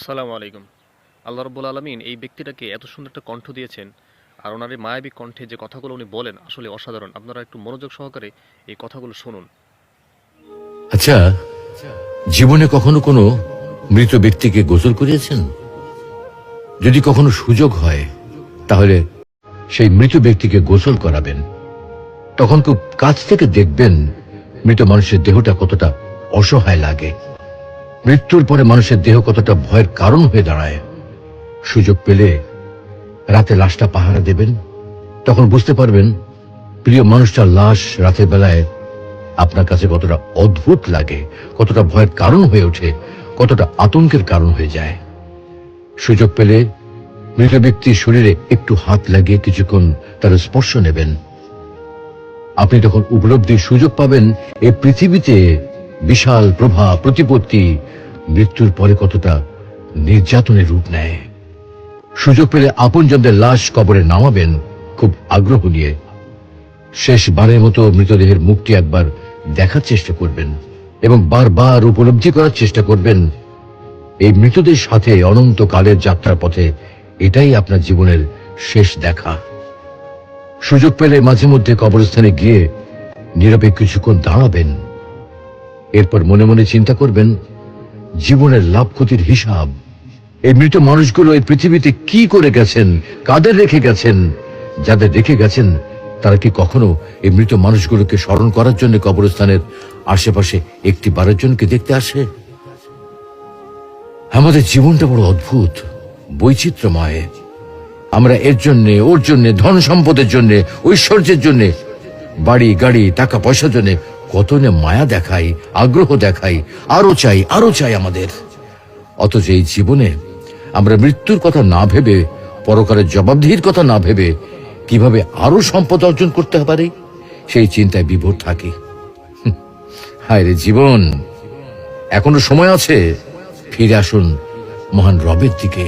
আসসালামু আলাইকুম। আল্লাহ রাব্বুল আলামিন এই ব্যক্তিটাকে এত সুন্দর একটা কণ্ঠ দিয়েছেন, আর ওনার এই মায়াবী কণ্ঠে যে কথাগুলো উনি বলেন আসলে অসাধারণ। আপনারা একটু মনোযোগ সহকারে এই কথাগুলো শুনুন। আচ্ছা, জীবনে কখনো কোনো মৃত ব্যক্তিকে গোসল করিয়েছেন? যদি কখনো সুযোগ হয় তাহলে সেই মৃত ব্যক্তিকে গোসল করাবেন। তখন খুব কাছ থেকে দেখবেন মৃত মানুষের দেহটা কতটা অসহায় লাগে, মৃত্যুর পরে মানুষের দেহ কতটা ভয়ের কারণ হয়ে দাঁড়ায়। সুযোগ পেলে রাতে লাশটা পাহারা দেবেন, তখন বুঝতে পারবেন প্রিয় মানুষটার লাশ রাতের বেলায় আপনার কাছে কতটা অদ্ভুত লাগে, কতটা ভয়ের কারণ হয়ে ওঠে, কতটা আতঙ্কের কারণ হয়ে যায়। সুযোগ পেলে মৃত ব্যক্তির শরীরে একটু হাত লাগিয়ে কিছুক্ষণ তার স্পর্শ নেবেন। আপনি তখন উপলব্ধির সুযোগ পাবেন এই পৃথিবীতে বিশাল প্রভাব প্রতিপত্তি মৃত্যুর পরে কতটা নির্যাতনের রূপ নেয়। সুযোগ পেলে আপনজনদের লাশ কবরে নামাবেন খুব আগ্রহ নিয়ে। শেষবারের মতো মৃতদেহের মুখটি একবার দেখার চেষ্টা করবেন এবং বারবার উপলব্ধি করার চেষ্টা করবেন এই মৃতদের সাথে অনন্তকালের যাত্রার পথে এটাই আপনার জীবনের শেষ দেখা। সুযোগ পেলে মাঝে মধ্যে কবরস্থানে গিয়ে নীরবে কিছুক্ষণ দাঁড়াবেন। এরপর মনে মনে চিন্তা করবেন জীবনের লাভ ক্ষতির হিসাব। এই মৃত মানুষগুলো এই পৃথিবীতে কি করে গেছেন, কাদের রেখে গেছেন। যাদের রেখে গেছেন তারা কি কখনো এই মৃত মানুষগুলোকে স্মরণ করার জন্য কবরস্থানের আশেপাশে একটি বারের জনকে দেখতে আসে? আমাদের জীবনটা বড় অদ্ভুত, বৈচিত্র্যময়। আমরা এর জন্য ওর জন্য, ধন সম্পদের জন্য, ঐশ্বর্যের জন্য, বাড়ি গাড়ি টাকা পয়সার জন্য কত না মায়া দেখাই, আগ্রহ দেখাই, আরো চাই আমাদের। অথচ এই জীবনে আমরা মৃত্যুর কথা না ভেবে, পরকালের জবাবদিহির কথা না ভেবে কিভাবে আরো সম্পদ অর্জন করতে পারি সেই চিন্তায় বিভোর থাকি। হায় রে জীবন, এখনো সময় আছে, ফিরে আসুন মহান রবের দিকে।